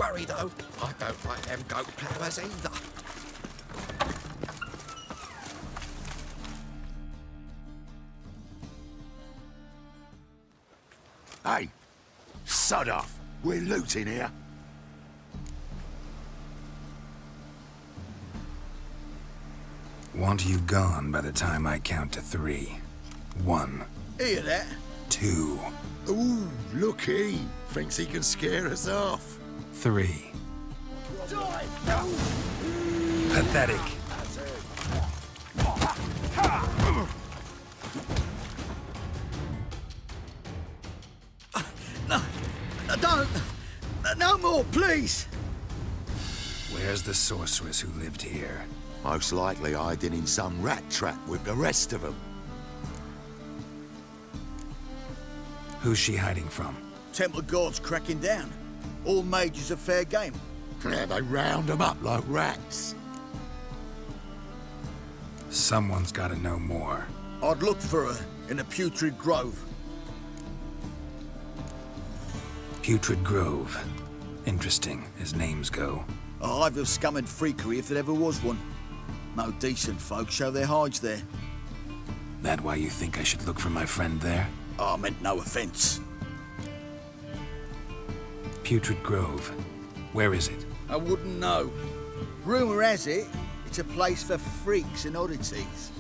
worry though, I don't like them goat ploughers either. Hey, sod off. We're looting here. Want you gone by the time I count to 3. 1. Hear that? 2. Ooh, looky. Thinks he can scare us off. 3. Pathetic. No, don't. No more, please. Where's the sorceress who lived here? Most likely hiding in some rat trap with the rest of them. Who's she hiding from? Temple Guard's cracking down. All mages are fair game. Yeah, they round them up like rats. Someone's gotta know more. I'd look for her in a putrid grove. Putrid Grove. Interesting, as names go. A hive of scum and freakery if there ever was one. No decent folk show their hides there. That why you think I should look for my friend there? I meant no offence. Putrid Grove. Where is it? I wouldn't know. Rumour has it, it's a place for freaks and oddities.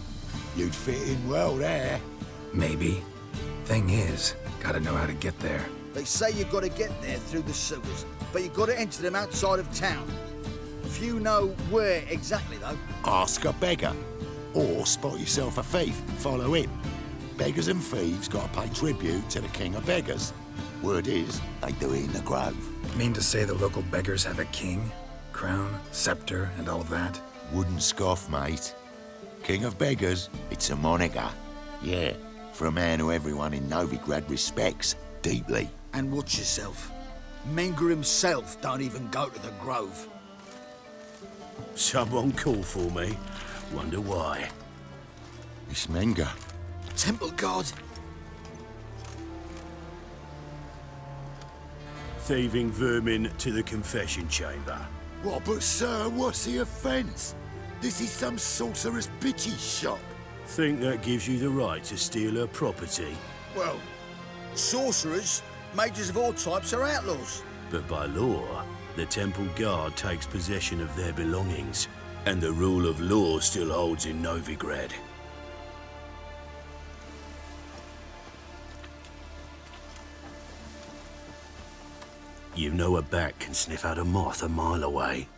You'd fit in well there. Maybe. Thing is, gotta know how to get there. They say you've got to get there through the sewers, but you've got to enter them outside of town. Few know where exactly, though. Ask a beggar. Or spot yourself a thief and follow him. Beggars and thieves got to pay tribute to the king of beggars. Word is, they do it in the grove. Mean to say the local beggars have a king, crown, scepter, and all that? Wouldn't scoff, mate. King of beggars, it's a moniker. Yeah, for a man who everyone in Novigrad respects deeply. And watch yourself. Menger himself don't even go to the grove. Someone call for me. Wonder why. It's Menger. Temple Guard. Thieving vermin to the confession chamber. What, but sir, what's the offence? This is some sorcerer's bitchy shop. Think that gives you the right to steal her property? Well, sorcerers, mages of all types are outlaws. But by law, the Temple Guard takes possession of their belongings, and the rule of law still holds in Novigrad. You know a bat can sniff out a moth a mile away.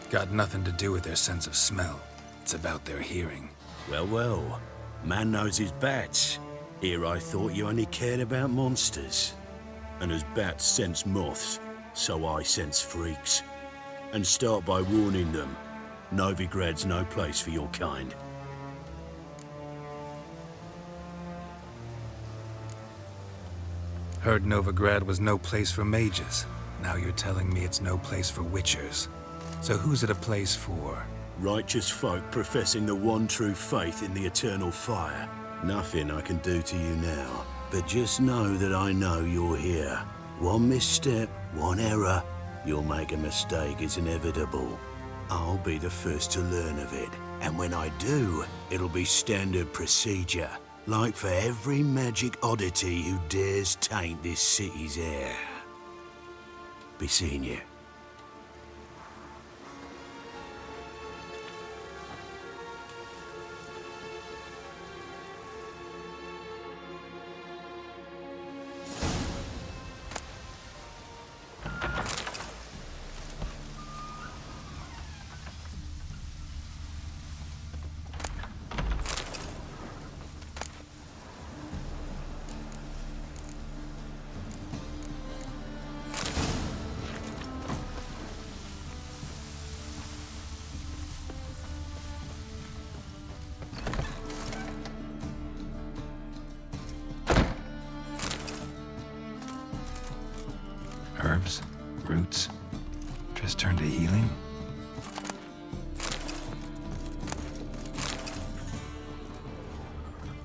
Got nothing to do with their sense of smell. It's about their hearing. Well, well. Man knows his bats. Here I thought you only cared about monsters. And as bats sense moths, so I sense freaks. And start by warning them. Novigrad's no place for your kind. Heard Novigrad was no place for mages. Now you're telling me it's no place for witchers. So who's it a place for? Righteous folk professing the one true faith in the eternal fire. Nothing I can do to you now, but just know that I know you're here. One misstep, one error, you'll make a mistake, it's inevitable. I'll be the first to learn of it, and when I do, it'll be standard procedure, like for every magic oddity who dares taint this city's air. Be seeing you. Herbs, roots, just turn to healing.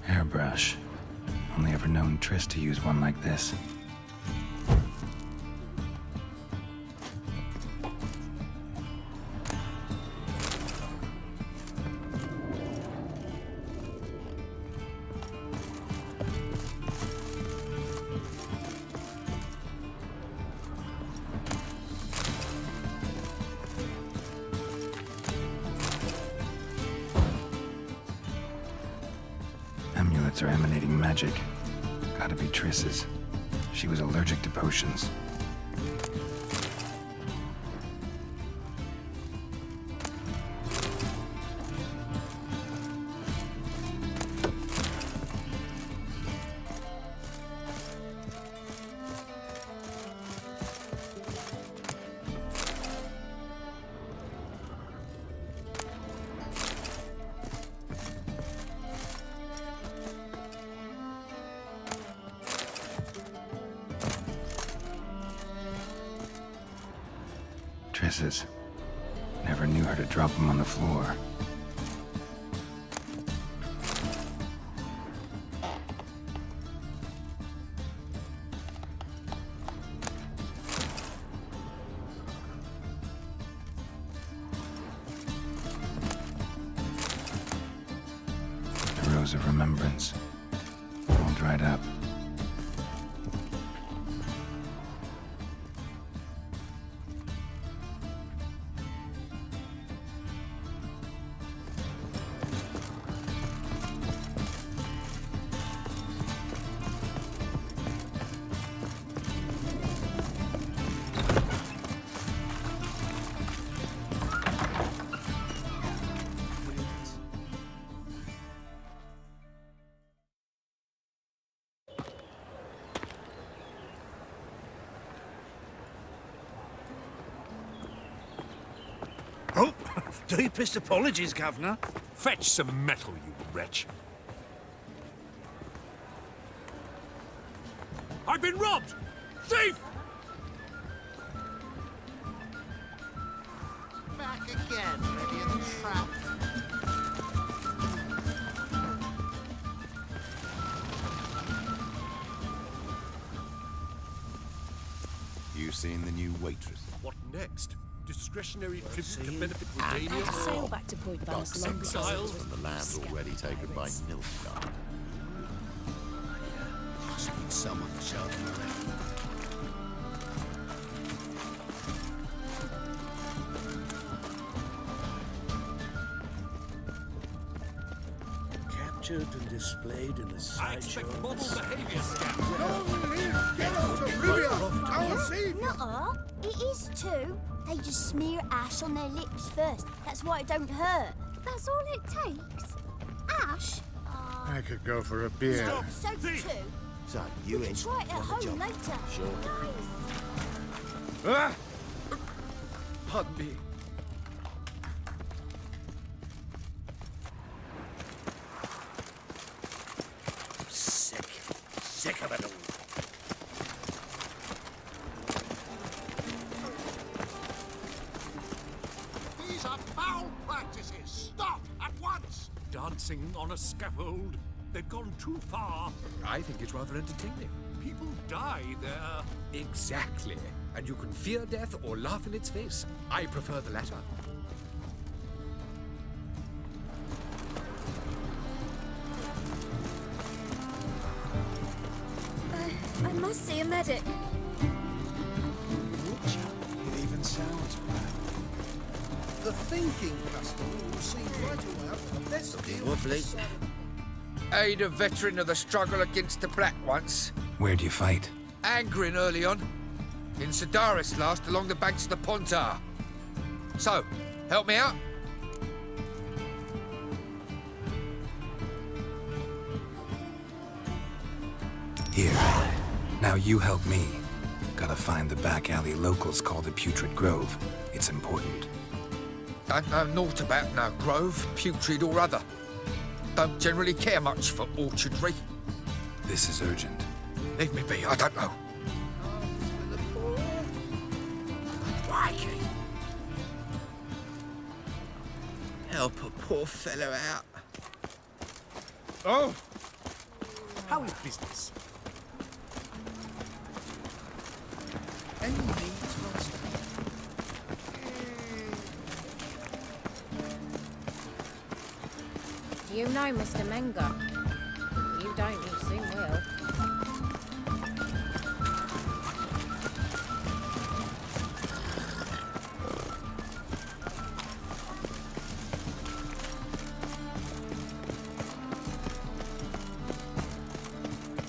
Hairbrow. brush. Only ever known Triss to use one like this. Amulets are emanating magic. Gotta be Triss's. She was allergic to potions. Triss's. Never knew her to drop them on the floor. The Rose of Remembrance. All dried up. Oh, deepest apologies, Governor. Fetch some metal, you wretch. I've been robbed! Thief! Back again, ready in the trap. You seen the new waitress? What next? Discretionary tribute to benefit Had Romania? to sail back to Point Got Venice long six ago. miles from the land already taken by Nilfgaard. Must be someone to show them around. Captured and displayed in the I sideshow. expect model behavior scam. Get out of Rivia! I'll save you! Nuh-uh. It is too. They just smear ash on their lips first. That's why it don't hurt. That's all it takes. Ash? I could go for a beer. Soap thief. too. So, We you can in? try it at On the home job? later. Sure. Nice. Pardon me. Sick. Sick of it all. These are foul practices. Stop at once. Dancing on a scaffold. They've gone too far. I think it's rather entertaining. People die there. Exactly. And you can fear death or laugh in its face. I prefer the latter. I must see a medic. It even sounds bad. The thinking customer will see right away. Let's deal with Wobbly. the Aid a veteran of the struggle against the Black once. Where do you fight? Angering early on. In Sedaris last, along the banks of the Pontar. So, help me out? Here. Now you help me. Gotta find the back alley locals call the Putrid Grove. It's important. Don't know naught about no grove, putrid or other. Don't generally care much for orchardry. This is urgent. Leave me be, I don't know. Crikey. Help a poor fellow out. Oh, How is business? Any needs, Master? Do you know Mr. Menger? If you don't, you soon will.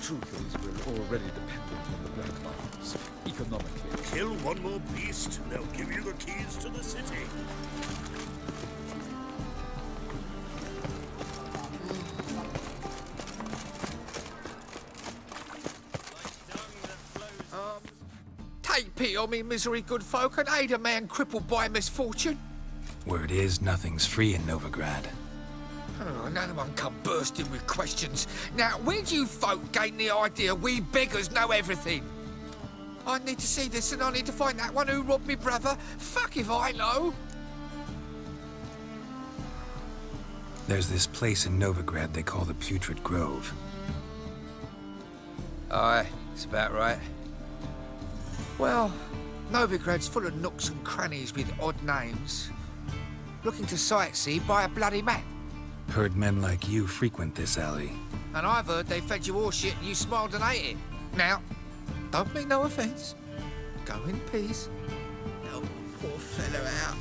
Truth is, we're already dependent on the black markets, economically. Kill one more beast, and they'll give you the keys to the city. Take pity on me, misery, good folk, and aid a man crippled by misfortune. Word is, nothing's free in Novigrad. Oh, none of them come bursting with questions. Now, where do you folk gain the idea we beggars know everything? I need to see this, and I need to find that one who robbed me brother. Fuck if I know. There's this place in Novigrad they call the Putrid Grove. Aye, it's about right. Well, Novigrad's full of nooks and crannies with odd names. Looking to sightsee by a bloody map. Heard men like you frequent this alley. And I've heard they fed you all shit and you smiled and ate it. Now, don't mean no offence. Go in peace. Help the poor fellow out.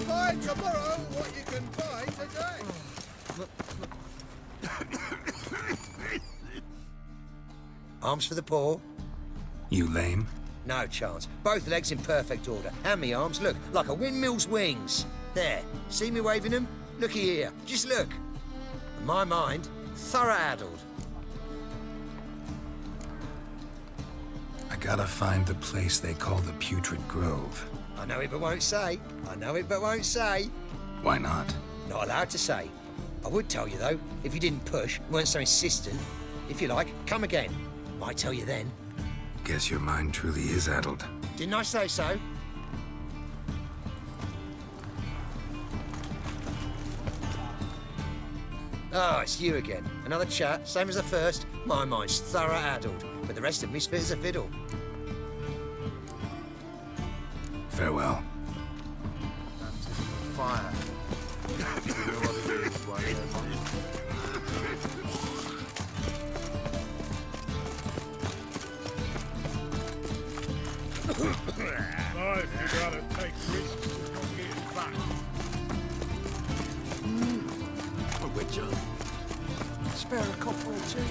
Find tomorrow what you can find today. Arms for the poor? You lame? No chance. Both legs in perfect order. And me arms, look, like a windmill's wings. There, see me waving them? Looky here, just look. And my mind, thorough-addled. I gotta find the place they call the Putrid Grove. I know it but won't say. I know it but won't say. Why not? Not allowed to say. I would tell you, though, if you didn't push, weren't so insistent. If you like, come again. Might tell you then. Guess your mind truly is addled. Didn't I say so? Oh, it's you again. Another chat, same as the first. My mind's thorough-addled, but the rest of me's fit as a fiddle. Farewell. Fire. You know what it is, why Life, you gotta take risks and not get it back. A witcher. Spare a copper or two.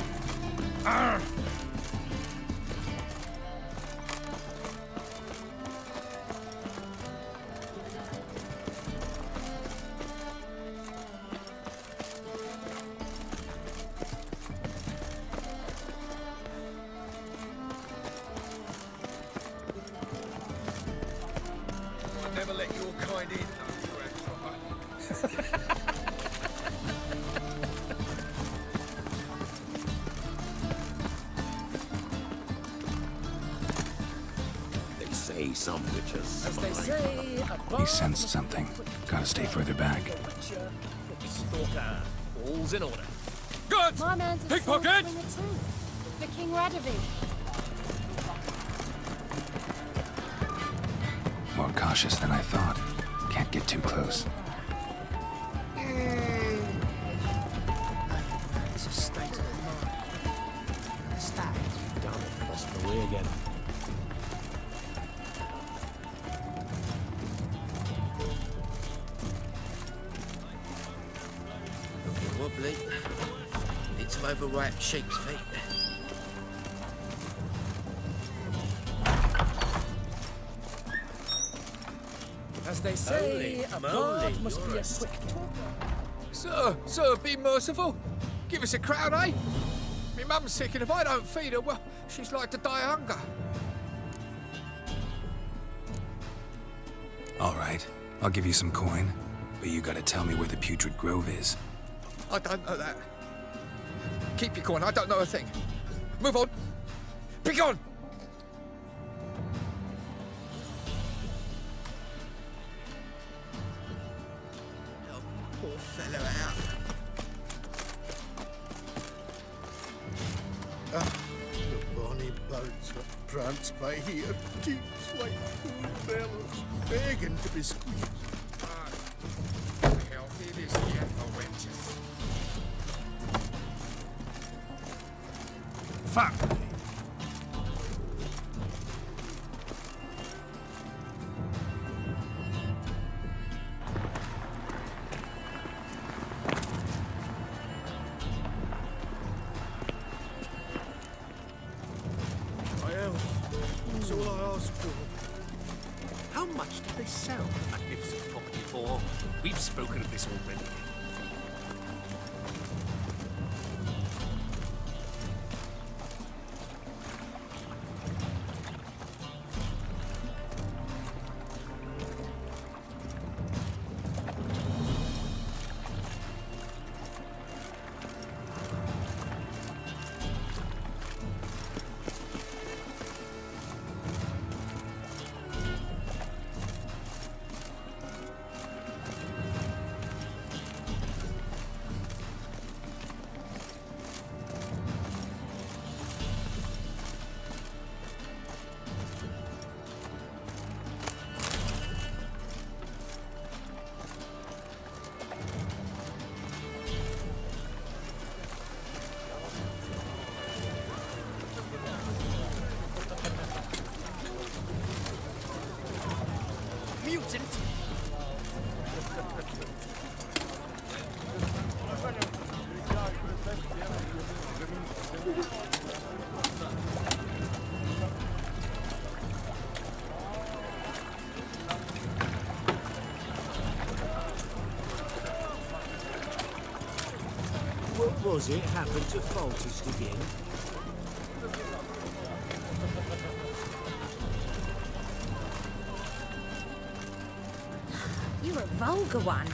Never let your kind in, you They say some witches. As they say, He sensed something. Gotta stay further back. Stalker. All's in order. Good! My man's a Pickpocket! sword swinger too. The King Radovid. More cautious than I thought. Can't get too close. It's a state of the mind. What's that? Damn it, lost my way again. Looking wobbly. Need some overripe sheep's feet. As they say, a bard must be a quick talker. Sir, be merciful. Give us a crown, eh? My mum's sick, and if I don't feed her, well, she's like to die of hunger. All right, I'll give you some coin, but you gotta tell me where the Putrid Grove is. I don't know that. Keep your coin, I don't know a thing. Move on. Be gone! poor fellow out. The bonny boats that prance by here, keeps like fool bellows, begging to be squeezed. Healthy this year for winters. Fuck me. That's all I ask for. How much do they sell the magnificent property for? We've spoken of this already. Mutant! What was it happened to Faultist again? You're a vulgar one.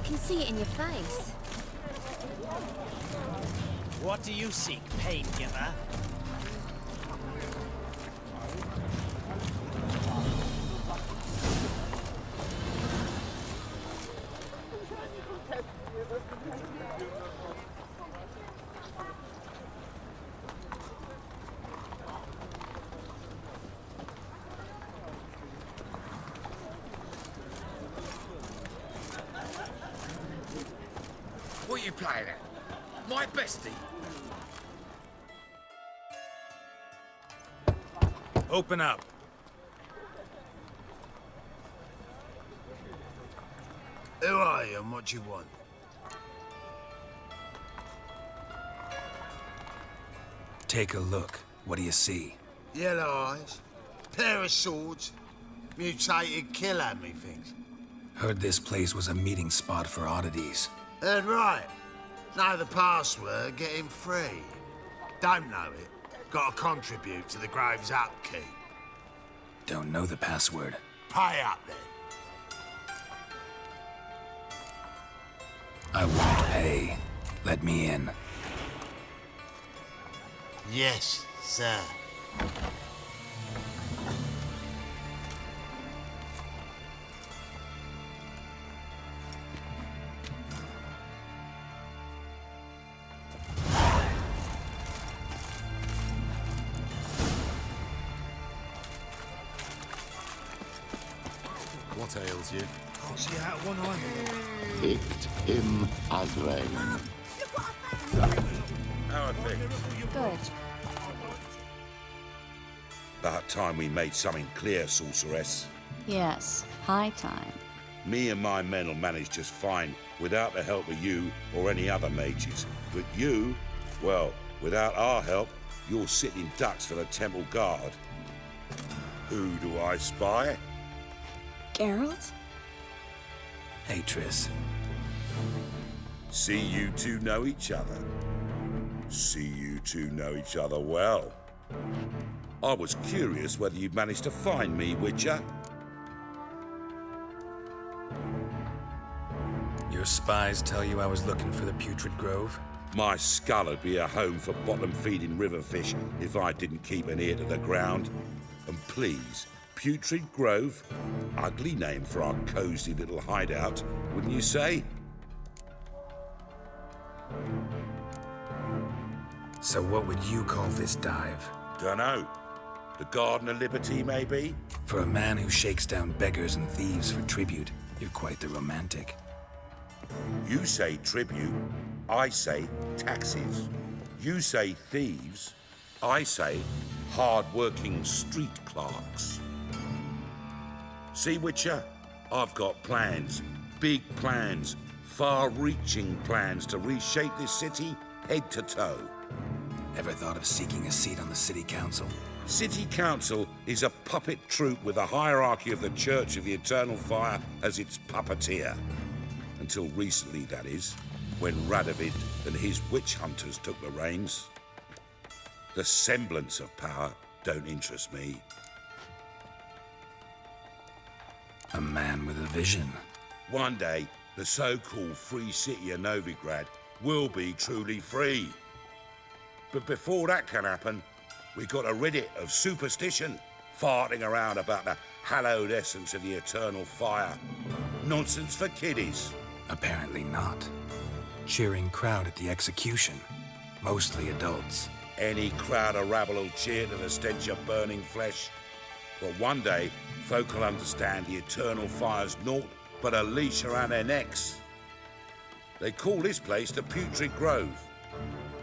Can see it in your face. What do you seek, pain giver? What are you playing at? My bestie? Open up. Who are you and what you want? Take a look. What do you see? Yellow eyes, pair of swords, mutated killer, methinks. Heard this place was a meeting spot for oddities. Heard right. Know the password, get him free. Don't know it, gotta contribute to the Grave's upkeep. Don't know the password. Pay up then. I won't pay. Let me in. Yes, sir. What ails you? Can't see out one eye. Picked him as rain. How are things? Good. About time we made something clear, sorceress. Yes, high time. Me and my men will manage just fine without the help of you or any other mages. But you, well, without our help, you're sitting ducks for the temple guard. Who do I spy? Geralt? Hey, Triss. See you two know each other. See you two know each other well. I was curious whether you'd managed to find me, Witcher. Your spies tell you I was looking for the Putrid Grove? My skull would be a home for bottom-feeding river fish if I didn't keep an ear to the ground. And please, Putrid Grove? Ugly name for our cosy little hideout, wouldn't you say? So what would you call this dive? Dunno. The Garden of Liberty, maybe? For a man who shakes down beggars and thieves for tribute, you're quite the romantic. You say tribute, I say taxes. You say thieves, I say hard-working street clerks. See, Witcher? I've got plans, big plans, far-reaching plans to reshape this city head to toe. Ever thought of seeking a seat on the city council? City Council is a puppet troupe with a hierarchy of the Church of the Eternal Fire as its puppeteer. Until recently, that is, when Radovid and his witch hunters took the reins. The semblance of power don't interest me. A man with a vision. One day, the so-called free city of Novigrad will be truly free. But before that can happen, we got to rid it of superstition, farting around about the hallowed essence of the eternal fire. Nonsense for kiddies. Apparently not. Cheering crowd at the execution. Mostly adults. Any crowd of rabble will cheer to the stench of burning flesh. But one day, folk will understand the eternal fire's naught but a leash around their necks. They call this place the Putrid Grove,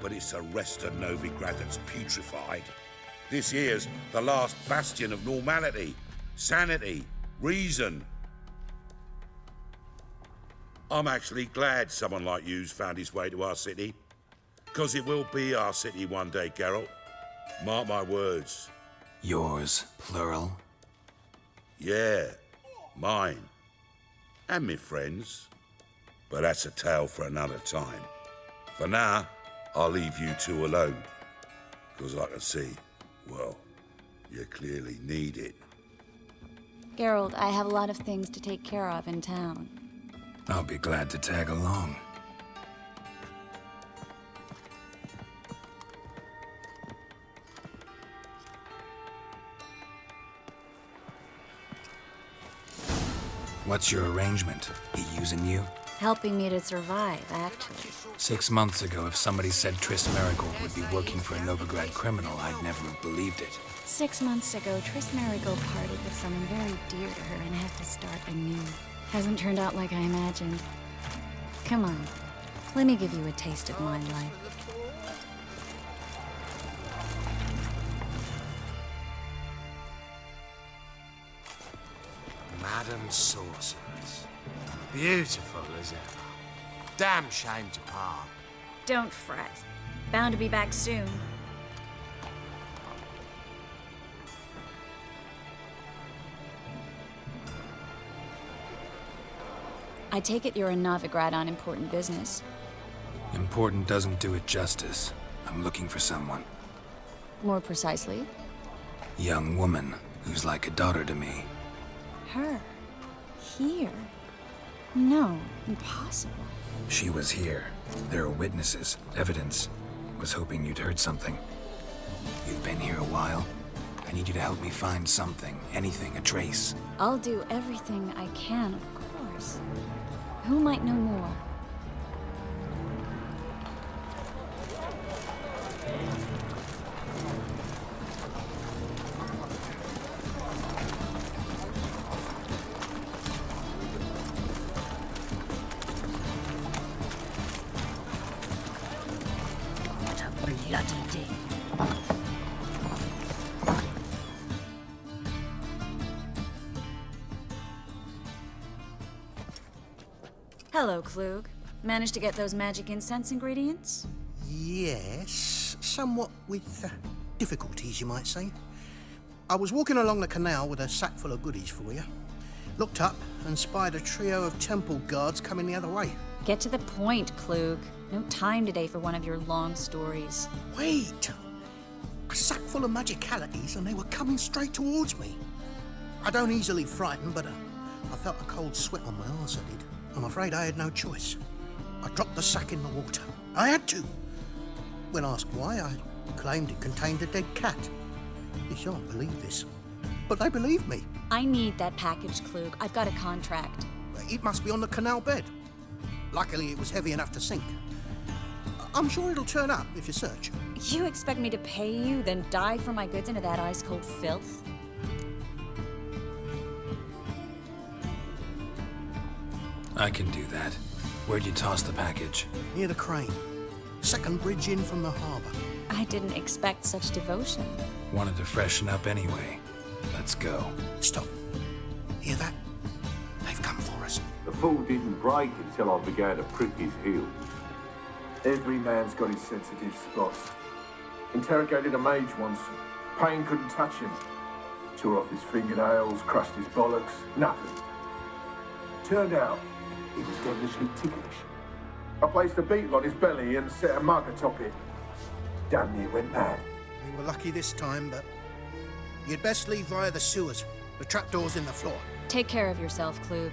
but it's the rest of Novigrad that's putrefied. This here's the last bastion of normality, sanity, reason. I'm actually glad someone like you's found his way to our city, because it will be our city one day, Geralt. Mark my words. Yours, plural? Yeah, mine. And me friends. But that's a tale for another time. For now, I'll leave you two alone. Because I can see, well, you clearly need it. Geralt, I have a lot of things to take care of in town. I'll be glad to tag along. What's your arrangement? He using you? Helping me to survive, actually. 6 months ago, if somebody said Triss Marigold would be working for a Novigrad criminal, I'd never have believed it. 6 months ago, Triss Marigold parted with someone very dear to her and had to start anew. Hasn't turned out like I imagined. Come on, let me give you a taste of my life. Madam Sorceress. Beautiful as ever. Damn shame to part. Don't fret. Bound to be back soon. I take it you're in Novigrad on important business. Important doesn't do it justice. I'm looking for someone. More precisely? Young woman who's like a daughter to me. Her? Here? No, impossible. She was here. There are witnesses, evidence. Was hoping you'd heard something. You've been here a while. I need you to help me find something, anything, a trace. I'll do everything I can, of course. Who might know more? What a bloody day. Hello, Klug. Managed to get those magic incense ingredients? Yes, somewhat with difficulties, you might say. I was walking along the canal with a sack full of goodies for you. Looked up and spied a trio of temple guards coming the other way. Get to the point, Klug. No time today for one of your long stories. Wait! A sack full of magicalities and they were coming straight towards me. I don't easily frighten, but I felt a cold sweat on my arse, I did. I'm afraid I had no choice. I dropped the sack in the water. I had to. When asked why, I claimed it contained a dead cat. You shan't believe this, but they believed me. I need that package, Klug. I've got a contract. It must be on the canal bed. Luckily, it was heavy enough to sink. I'm sure it'll turn up if you search. You expect me to pay you, then dive for my goods into that ice-cold filth? I can do that. Where'd you toss the package? Near the crane. Second bridge in from the harbour. I didn't expect such devotion. Wanted to freshen up anyway. Let's go. Stop. Hear that? They've come for us. The fool didn't break until I began to prick his heels. Every man's got his sensitive spots. Interrogated a mage once. Pain couldn't touch him. Tore off his fingernails, crushed his bollocks. Nothing. Turned out, he was devilishly ticklish. I placed a beetle on his belly and set a mug atop it. Damn near went mad. We were lucky this time, but you'd best leave via the sewers. The trapdoor's in the floor. Take care of yourself, Klug.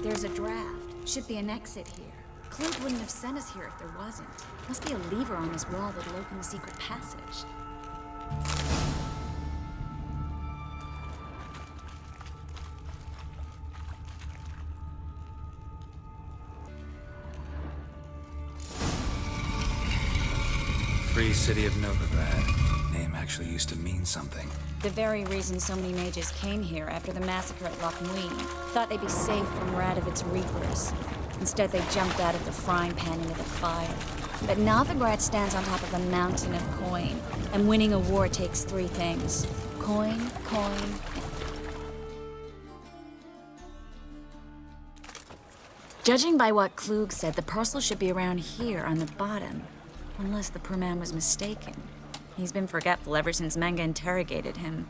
There's a draft. Should be an exit here. Klug wouldn't have sent us here if there wasn't. Must be a lever on this wall that'll open the secret passage. Free City of Novigrad. Name actually used to mean something. The very reason so many mages came here after the massacre at Loch Muin. Thought they'd be safe from Radovit's reapers. Instead, they jumped out of the frying pan into the fire. But Novigrad stands on top of a mountain of coin, and winning a war takes three things. Coin, coin, Judging by what Klug said, the parcel should be around here on the bottom. Unless the poor man was mistaken. He's been forgetful ever since Manga interrogated him.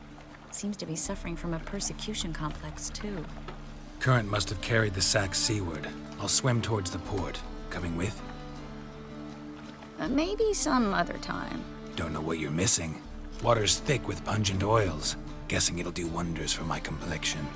Seems to be suffering from a persecution complex, too. Current must have carried the sack seaward. I'll swim towards the port. Coming with? Maybe some other time. Don't know what you're missing. Water's thick with pungent oils. Guessing it'll do wonders for my complexion.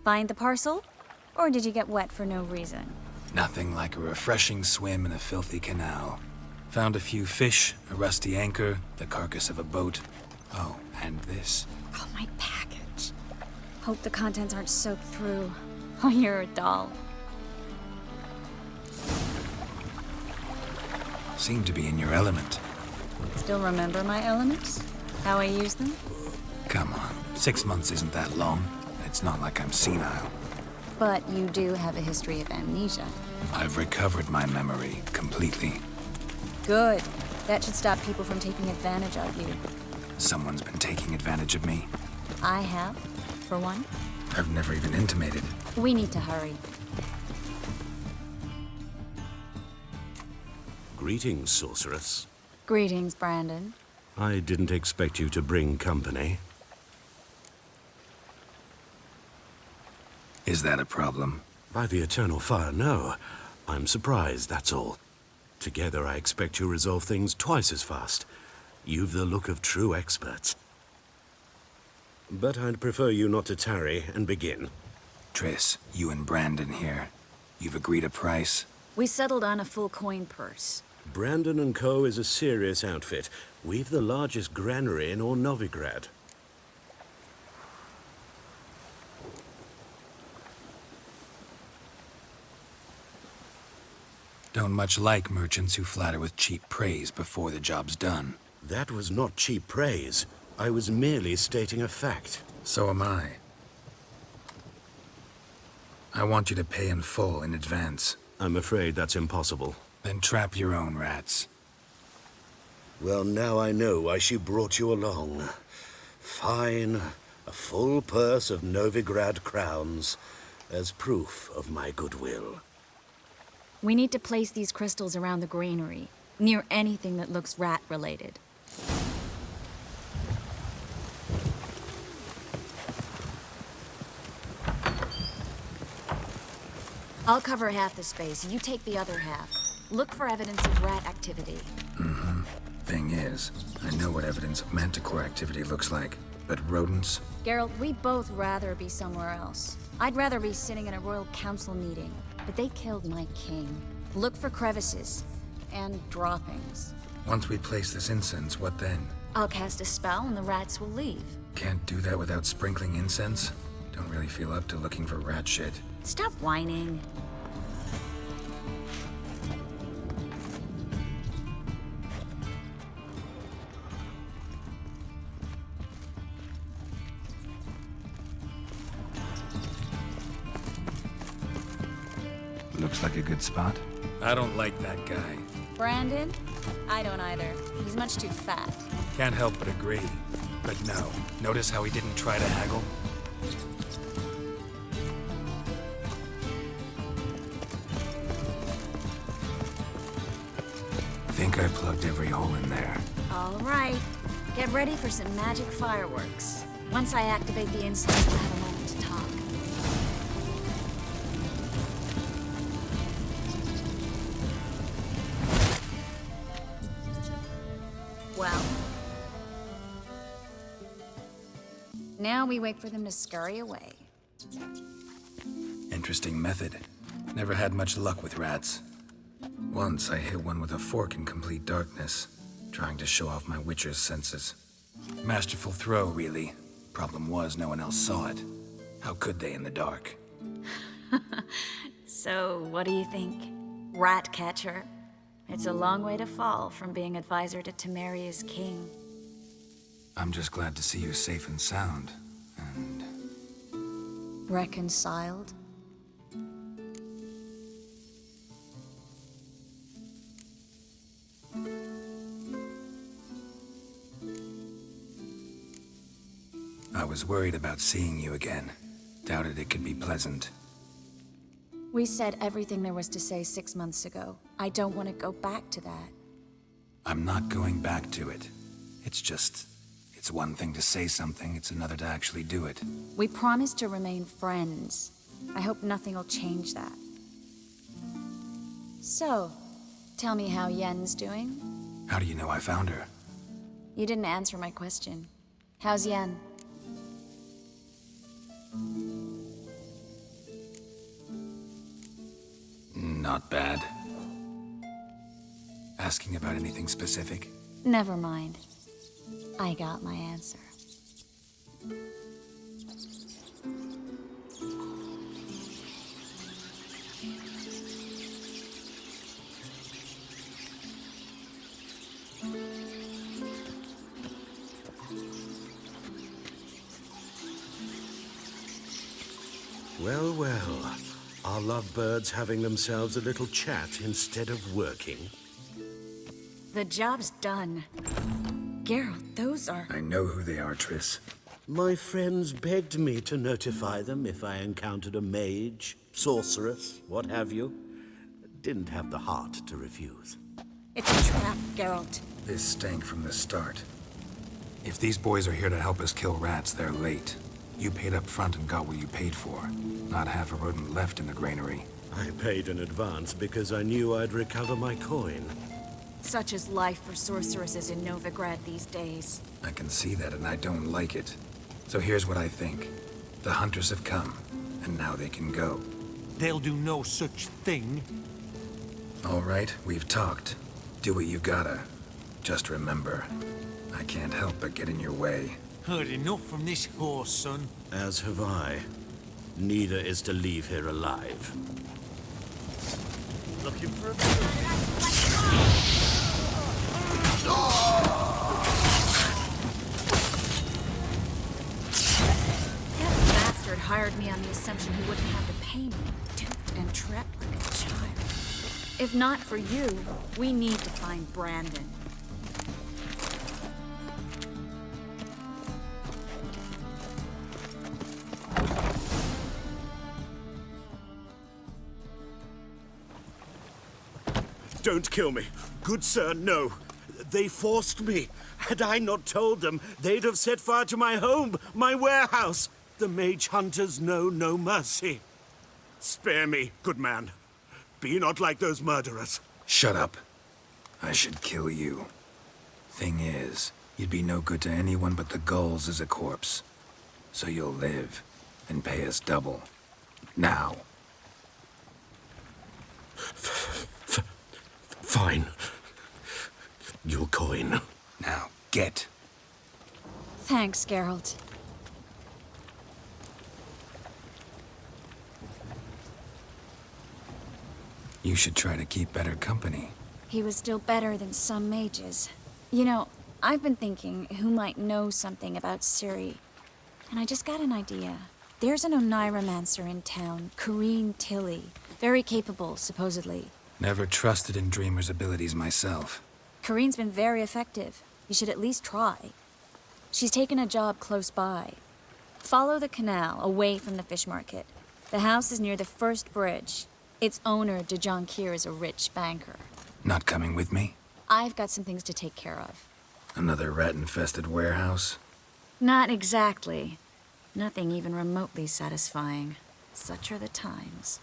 Find the parcel? Or did you get wet for no reason? Nothing like a refreshing swim in a filthy canal. Found a few fish, a rusty anchor, the carcass of a boat. Oh, and this. Oh, my package. Hope the contents aren't soaked through. Oh, you're a doll. Seem to be in your element. Still remember my elements? How I use them? Come on, 6 months isn't that long. It's not like I'm senile. But you do have a history of amnesia. I've recovered my memory completely. Good. That should stop people from taking advantage of you. Someone's been taking advantage of me. I have, for one. I've never even intimated. We need to hurry. Greetings, sorceress. Greetings, Brandon. I didn't expect you to bring company. Is that a problem? By the eternal fire, no. I'm surprised, that's all. Together, I expect you resolve things twice as fast. You've the look of true experts. But I'd prefer you not to tarry and begin. Triss, you and Brandon here. You've agreed a price? We settled on a full coin purse. Brandon & Co. is a serious outfit. We've the largest granary in all Novigrad. Don't much like merchants who flatter with cheap praise before the job's done. That was not cheap praise. I was merely stating a fact. So am I. I want you to pay in full in advance. I'm afraid that's impossible. Then trap your own rats. Well, now I know why she brought you along. Fine. A full purse of Novigrad crowns as proof of my goodwill. We need to place these crystals around the granary, near anything that looks rat-related. I'll cover half the space, you take the other half. Look for evidence of rat activity. Mm-hmm. Thing is, I know what evidence of manticore activity looks like, but rodents? Geralt, we'd both rather be somewhere else. I'd rather be sitting in a royal council meeting, but they killed my king. Look for crevices and droppings. Once we place this incense, what then? I'll cast a spell and the rats will leave. Can't do that without sprinkling incense? Don't really feel up to looking for rat shit. Stop whining. Looks like a good spot. I don't like that guy. Brandon? I don't either. He's much too fat. Can't help but agree. But no, notice how he didn't try to haggle? Think I plugged every hole in there. All right. Get ready for some magic fireworks. Once I activate the incense, we'll have a moment to talk. Well. Now we wait for them to scurry away. Interesting method. Never had much luck with rats. Once I hit one with a fork in complete darkness, trying to show off my witcher's senses. Masterful throw, really. Problem was, no one else saw it. How could they in the dark? So, what do you think? Rat catcher? It's a long way to fall from being advisor to Temeria's king. I'm just glad to see you safe and sound, and... Reconciled? I was worried about seeing you again. Doubted it could be pleasant. We said everything there was to say 6 months ago. I don't want to go back to that. I'm not going back to it. It's just... It's one thing to say something, it's another to actually do it. We promised to remain friends. I hope nothing will change that. So, tell me how Yen's doing? How do you know I found her? You didn't answer my question. How's Yen? Not bad. Asking about anything specific? Never mind. I got my answer. Well, well. Are lovebirds having themselves a little chat instead of working? The job's done. Geralt, those are... I know who they are, Triss. My friends begged me to notify them if I encountered a mage, sorceress, what have you. Didn't have the heart to refuse. It's a trap, Geralt. This stank from the start. If these boys are here to help us kill rats, they're late. You paid up front and got what you paid for. Not half a rodent left in the granary. I paid in advance because I knew I'd recover my coin. Such is life for sorceresses in Novigrad these days. I can see that, and I don't like it. So here's what I think. The hunters have come, and now they can go. They'll do no such thing. All right, we've talked. Do what you gotta. Just remember, I can't help but get in your way. Heard enough from this horse, son. As have I. Neither is to leave here alive. Looking for a... That bastard hired me on the assumption he wouldn't have to pay me. Duped and trapped like a child. If not for you, we need to find Brandon. Don't kill me. Good sir, no. They forced me. Had I not told them, they'd have set fire to my home, my warehouse. The mage hunters know no mercy. Spare me, good man. Be not like those murderers. Shut up. I should kill you. Thing is, you'd be no good to anyone but the gulls as a corpse. So you'll live, and pay us double. Now. Fine. Your coin. Now, get. Thanks, Geralt. You should try to keep better company. He was still better than some mages. You know, I've been thinking who might know something about Ciri. And I just got an idea. There's an Oneiromancer in town, Corrine Tilly. Very capable, supposedly. Never trusted in Dreamer's abilities myself. Corrine's been very effective. You should at least try. She's taken a job close by. Follow the canal, away from the fish market. The house is near the first bridge. Its owner, Dejon Kier, is a rich banker. Not coming with me? I've got some things to take care of. Another rat-infested warehouse? Not exactly. Nothing even remotely satisfying. Such are the times.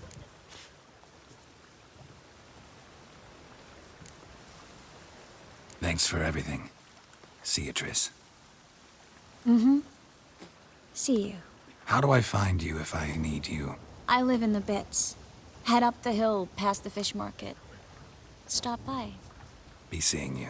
Thanks for everything. See you, Triss. Mm-hmm. See you. How do I find you if I need you? I live in the Bits. Head up the hill past the fish market. Stop by. Be seeing you.